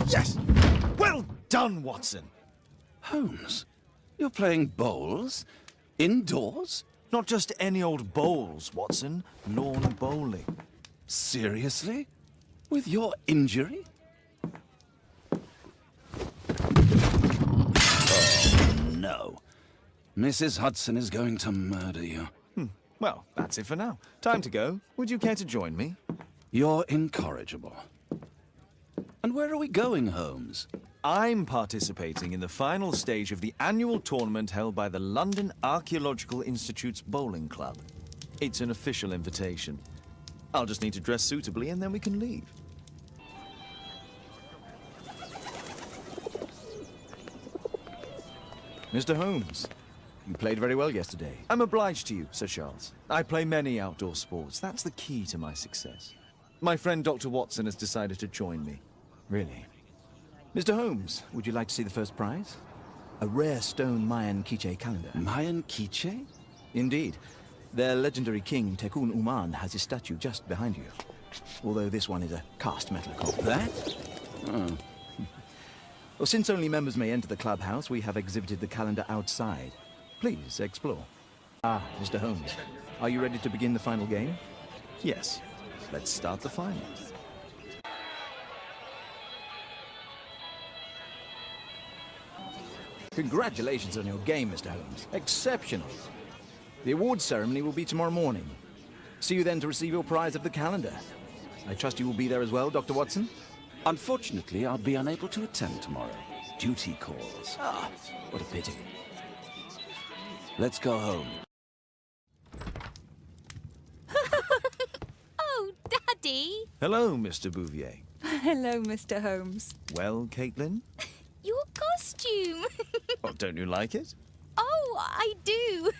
Yes! Well done, Watson! Holmes, you're playing bowls? Indoors? Not just any old bowls, Watson. Lawn bowling. Seriously? With your injury? Oh, no. Mrs. Hudson is going to murder you. Well, that's it for now. Time to go. Would you care to join me? You're incorrigible. And where are we going, Holmes? I'm participating in the final stage of the annual tournament held by the London Archaeological Institute's Bowling Club. It's an official invitation. I'll just need to dress suitably and then we can leave. Mr. Holmes, you played very well yesterday. I'm obliged to you, Sir Charles. I play many outdoor sports. That's the key to my success. My friend Dr. Watson has decided to join me. Really? Mr. Holmes, would you like to see the first prize? A rare stone Mayan Quiche calendar. Mayan Quiche? Indeed. Their legendary king, Tekun Uman, has his statue just behind you. Although this one is a cast metal copy. That? Oh. Well, since only members may enter the clubhouse, we have exhibited the calendar outside. Please, explore. Ah, Mr. Holmes, are you ready to begin the final game? Yes. Let's start the final. Congratulations on your game, Mr. Holmes. Exceptional. The awards ceremony will be tomorrow morning. See you then to receive your prize of the calendar. I trust you will be there as well, Dr. Watson? Unfortunately, I'll be unable to attend tomorrow. Duty calls. Ah, what a pity. Let's go home. Oh, Daddy! Hello, Mr. Bouvier. Hello, Mr. Holmes. Well, Caitlin? Your costume! Oh, don't you like it? Oh, I do!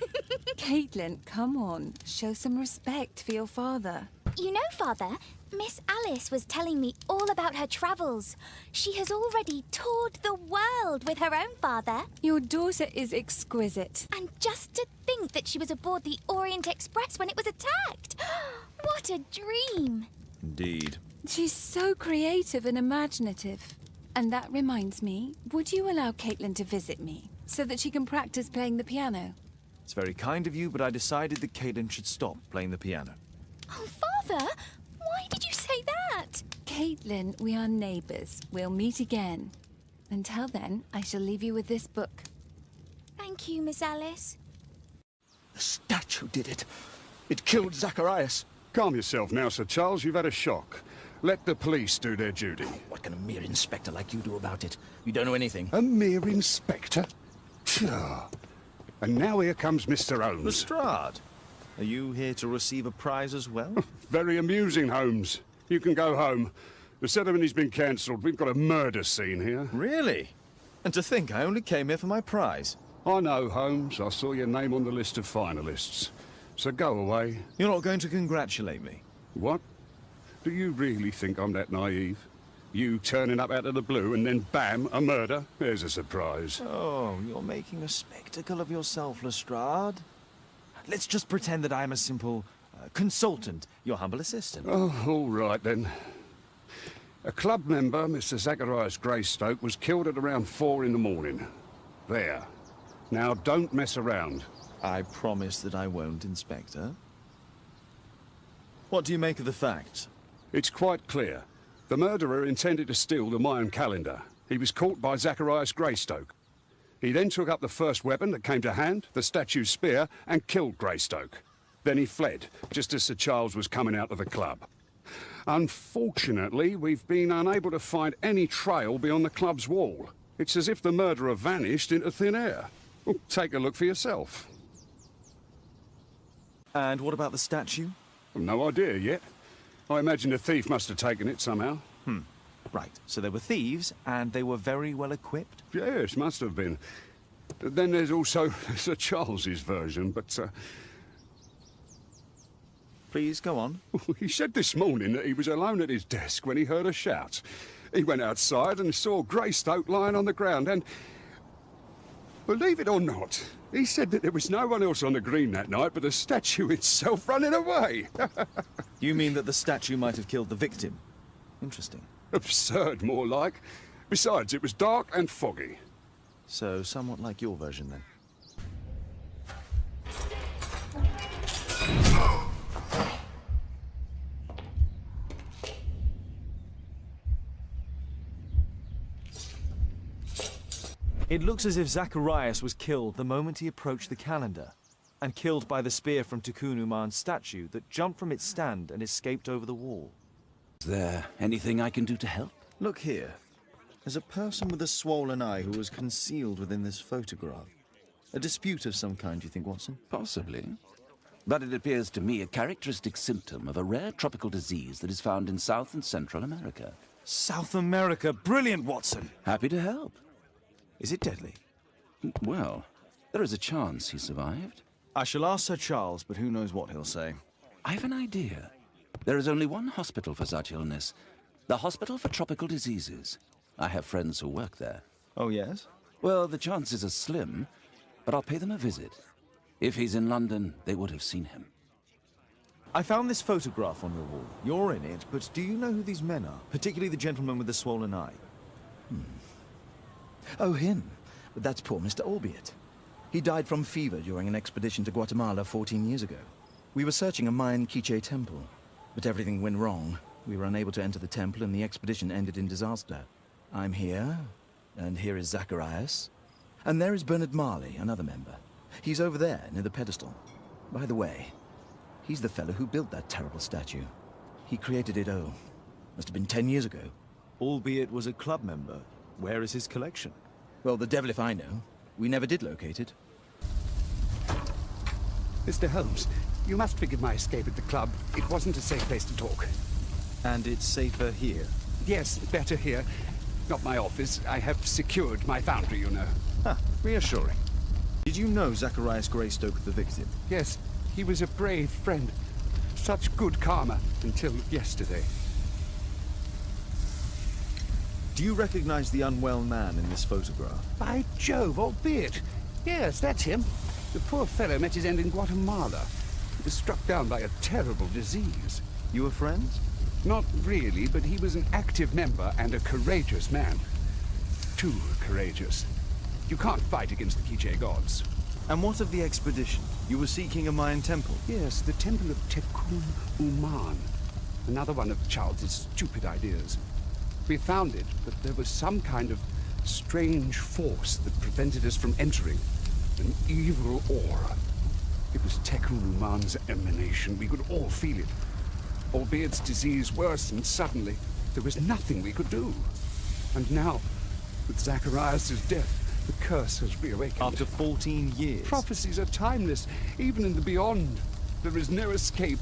Caitlin, come on. Show some respect for your father. You know, Father, Miss Alice was telling me all about her travels. She has already toured the world with her own father. Your daughter is exquisite. And just to think that she was aboard the Orient Express when it was attacked! What a dream! Indeed. She's so creative and imaginative. And that reminds me, would you allow Caitlin to visit me so that she can practice playing the piano? It's very kind of you, but I decided that Caitlin should stop playing the piano. Oh, Father! Why did you say that? Caitlin, we are neighbors. We'll meet again. Until then, I shall leave you with this book. Thank you, Miss Alice. The statue did it. It killed Zacharias. Calm yourself now, Sir Charles. You've had a shock. Let the police do their duty. What can a mere inspector like you do about it? You don't know anything. A mere inspector? Pshaw. And now here comes Mr. Holmes. Lestrade, are you here to receive a prize as well? Very amusing, Holmes. You can go home. The ceremony's been cancelled. We've got a murder scene here. Really? And to think I only came here for my prize. I know, Holmes. I saw your name on the list of finalists. So go away. You're not going to congratulate me? What? Do you really think I'm that naive? You turning up out of the blue and then bam, a murder? There's a surprise. Oh, you're making a spectacle of yourself, Lestrade. Let's just pretend that I'm a simple consultant, your humble assistant. Oh, all right then. A club member, Mr. Zacharias Greystoke, was killed at around 4 in the morning. There. Now, don't mess around. I promise that I won't, Inspector. What do you make of the facts? It's quite clear. The murderer intended to steal the Mayan calendar. He was caught by Zacharias Greystoke. He then took up the first weapon that came to hand, the statue's spear, and killed Greystoke. Then he fled, just as Sir Charles was coming out of the club. Unfortunately, we've been unable to find any trail beyond the club's wall. It's as if the murderer vanished into thin air. Well, take a look for yourself. And what about the statue? No idea yet. I imagine the thief must have taken it somehow. Right, so they were thieves, and they were very well equipped? Yes, must have been. Then there's also Sir Charles's version, but Please, go on. he said this morning that he was alone at his desk when he heard a shout. He went outside and saw Greystoke lying on the ground and... Believe it or not, he said that there was no one else on the green that night but the statue itself running away. You mean that the statue might have killed the victim? Interesting. Absurd, more like. Besides, it was dark and foggy. So, somewhat like your version, then. It looks as if Zacharias was killed the moment he approached the calendar, and killed by the spear from Tikkun Uman's statue that jumped from its stand and escaped over the wall. Is there anything I can do to help? Look here. There's a person with a swollen eye who was concealed within this photograph. A dispute of some kind, you think, Watson? Possibly. But it appears to me a characteristic symptom of a rare tropical disease that is found in South and Central America. South America! Brilliant, Watson! Happy to help. Is it deadly? Well, there is a chance he survived. I shall ask Sir Charles, but who knows what he'll say. I have an idea. There is only one hospital for such illness. The Hospital for Tropical Diseases. I have friends who work there. Oh, yes? Well, the chances are slim, but I'll pay them a visit. If he's in London, they would have seen him. I found this photograph on your wall. You're in it, but do you know who these men are? Particularly the gentleman with the swollen eye. Oh, him. But that's poor Mr. Albiot. He died from fever during an expedition to Guatemala 14 years ago. We were searching a Mayan Quiche temple, but everything went wrong. We were unable to enter the temple, and the expedition ended in disaster. I'm here, and here is Zacharias. And there is Bernard Marley, another member. He's over there, near the pedestal. By the way, he's the fellow who built that terrible statue. He created it, must have been 10 years ago. Albeit was a club member. Where is his collection? Well, the devil if I know. We never did locate it. Mr. Holmes, you must forgive my escape at the club. It wasn't a safe place to talk. And it's safer here. Yes, better here. Not my office. I have secured my foundry, you know. Ah, reassuring. Did you know Zacharias Greystoke, the victim? Yes, he was a brave friend. Such good karma until yesterday. Do you recognize the unwell man in this photograph? By Jove, Albeit. Yes, that's him. The poor fellow met his end in Guatemala. He was struck down by a terrible disease. You were friends? Not really, but he was an active member and a courageous man. Too courageous. You can't fight against the Quiche gods. And what of the expedition? You were seeking a Mayan temple? Yes, the temple of Tikkun Uman. Another one of Charles's stupid ideas. We found it, but there was some kind of strange force that prevented us from entering. An evil aura. It was Tikkun Uman's emanation. We could all feel it. Albiet's disease worsened suddenly. There was nothing we could do. And now, with Zacharias' death, the curse has reawakened. After 14 years? Prophecies are timeless, even in the beyond. There is no escape.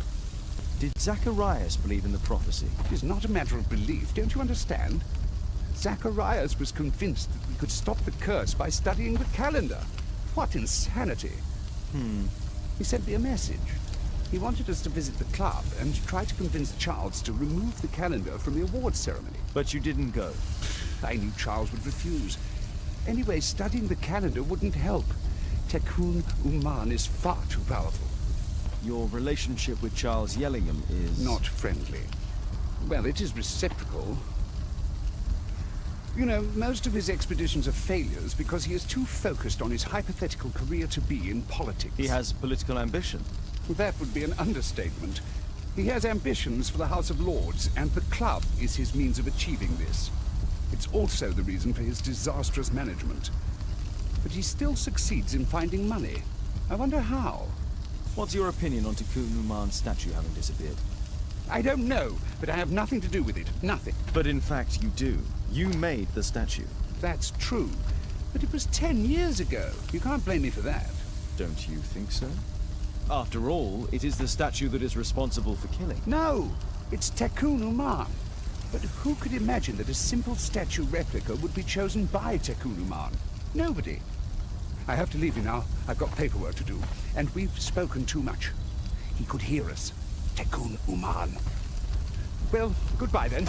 Did Zacharias believe in the prophecy? It is not a matter of belief, don't you understand? Zacharias was convinced that we could stop the curse by studying the calendar. What insanity! He sent me a message. He wanted us to visit the club and try to convince Charles to remove the calendar from the awards ceremony. But you didn't go. I knew Charles would refuse. Anyway, studying the calendar wouldn't help. Tikkun Uman is far too powerful. Your relationship with Charles Yellingham is... Not friendly. Well, it is reciprocal. You know, most of his expeditions are failures because he is too focused on his hypothetical career to be in politics. He has political ambition. That would be an understatement. He has ambitions for the House of Lords, and the club is his means of achieving this. It's also the reason for his disastrous management. But he still succeeds in finding money. I wonder how. What's your opinion on Tikkun Uman's statue having disappeared? I don't know, but I have nothing to do with it. Nothing. But in fact, you do. You made the statue. That's true. But it was 10 years ago. You can't blame me for that. Don't you think so? After all, it is the statue that is responsible for killing. No! It's Tikkun Uman. But who could imagine that a simple statue replica would be chosen by Tikkun Uman? Nobody. I have to leave you now. I've got paperwork to do. And we've spoken too much. He could hear us. Tikkun Uman. Well, goodbye then.